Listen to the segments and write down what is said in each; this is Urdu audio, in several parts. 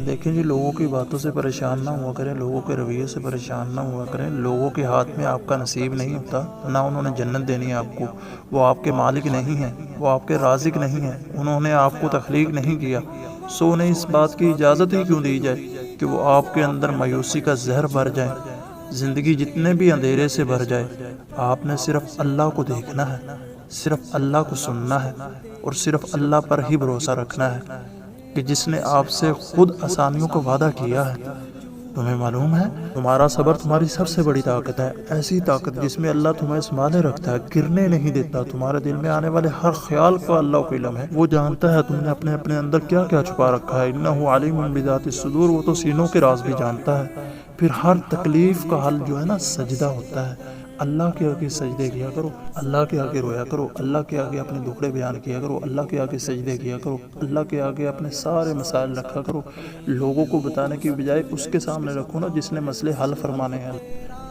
دیکھیں جی، لوگوں کی باتوں سے پریشان نہ ہوا کریں، لوگوں کے رویے سے پریشان نہ ہوا کریں۔ لوگوں کے ہاتھ میں آپ کا نصیب نہیں ہوتا، نہ انہوں نے جنت دینی ہے آپ کو۔ وہ آپ کے مالک نہیں ہیں، وہ آپ کے رازق نہیں ہیں، انہوں نے آپ کو تخلیق نہیں کیا۔ سو انہیں اس بات کی اجازت ہی کیوں دی جائے کہ وہ آپ کے اندر مایوسی کا زہر بھر جائیں۔ زندگی جتنے بھی اندھیرے سے بھر جائے، آپ نے صرف اللہ کو دیکھنا ہے، صرف اللہ کو سننا ہے، اور صرف اللہ پر ہی بھروسہ رکھنا ہے کہ جس نے آپ سے خود آسانیوں کا وعدہ کیا ہے۔ تمہیں معلوم ہے، تمہارا صبر تمہاری سب سے بڑی طاقت ہے، ایسی طاقت جس میں اللہ تمہیں سنبھالے رکھتا ہے، گرنے نہیں دیتا۔ تمہارے دل میں آنے والے ہر خیال کا اللہ کو علم ہے، وہ جانتا ہے تم نے اپنے اندر کیا کیا چھپا رکھا ہے۔ انہ علیم بذات الصدور، وہ تو سینوں کے راز بھی جانتا ہے۔ پھر ہر تکلیف کا حل جو ہے نا، سجدہ ہوتا ہے۔ اللہ کے آگے سجدے کیا کرو، اللہ کے آگے رویا کرو، اللہ کے آگے اپنے دکھڑے بیان کیا کرو، اللہ کے آگے سجدے کیا کرو، اللہ کے آگے اپنے سارے مسائل رکھا کرو۔ لوگوں کو بتانے کی بجائے اس کے سامنے رکھو نا جس نے مسئلے حل فرمانے ہیں۔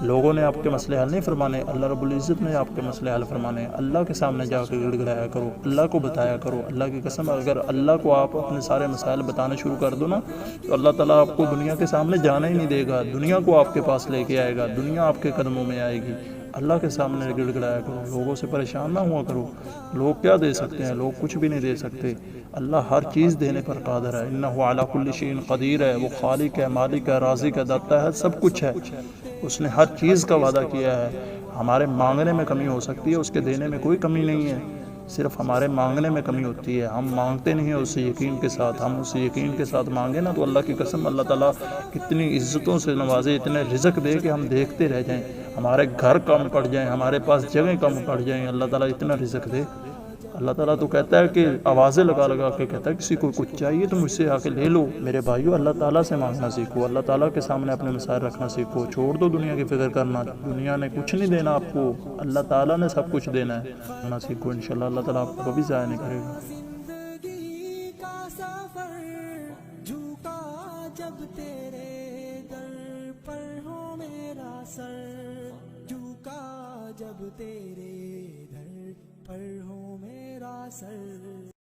لوگوں نے آپ کے مسئلے حل نہیں فرمانے، اللہ رب العزت نے آپ کے مسئلے حل فرمانے ہیں۔ اللہ کے سامنے جا کے گڑ گڑایا کرو، اللہ کو بتایا کرو۔ اللہ کی قسم، اگر اللہ کو آپ اپنے سارے مسائل بتانے شروع کر دو نا، تو اللہ تعالیٰ آپ کو دنیا کے سامنے جانے ہی نہیں دے گا، دنیا کو آپ کے پاس لے کے آئے گا، دنیا آپ کے قدموں میں آئے گی۔ اللہ کے سامنے گڑ گڑایا کرو، لوگوں سے پریشان نہ ہوا کرو۔ لوگ کیا دے سکتے ہیں؟ لوگ کچھ بھی نہیں دے سکتے۔ اللہ ہر چیز دینے پر قادر ہے، انہ علی کل شیء قدیر ہے، وہ خالق ہے، مالک ہے، رازق ہے، داتا ہے، سب کچھ ہے۔ اس نے ہر چیز کا وعدہ کیا ہے۔ ہمارے مانگنے میں کمی ہو سکتی ہے، اس کے دینے میں کوئی کمی نہیں ہے، صرف ہمارے مانگنے میں کمی ہوتی ہے۔ ہم مانگتے نہیں ہیں اس سے یقین کے ساتھ۔ ہم اس سے یقین کے ساتھ مانگیں نا، تو اللہ کی قسم اللہ تعالیٰ اتنی عزتوں سے نوازے، اتنے رزق دے کہ ہم دیکھتے رہ جائیں، ہمارے گھر کم پڑ جائیں، ہمارے پاس جگہ کم پڑ جائیں، اللہ تعالیٰ اتنا رزق دے۔ اللہ تعالیٰ تو کہتا ہے کہ آوازیں لگا لگا کے کہتا ہے کسی کو کچھ چاہیے تو مجھ سے آ کے لے لو۔ میرے بھائیو، اللہ تعالیٰ سے مانگنا سیکھو، اللہ تعالیٰ کے سامنے اپنے مسائل رکھنا سیکھو۔ چھوڑ دو دنیا کی فکر کرنا، دنیا نے کچھ نہیں دینا آپ کو، اللہ تعالیٰ نے سب کچھ دینا ہے۔ مانگنا سیکھو، انشاءاللہ اللہ تعالیٰ آپ کو کبھی ضائع نہیں کرے گا۔ زندگی کا سفر جھکا جب تیرے در پر ہو میرا سر، جھکا جب تیرے در پر ہو میرا سر۔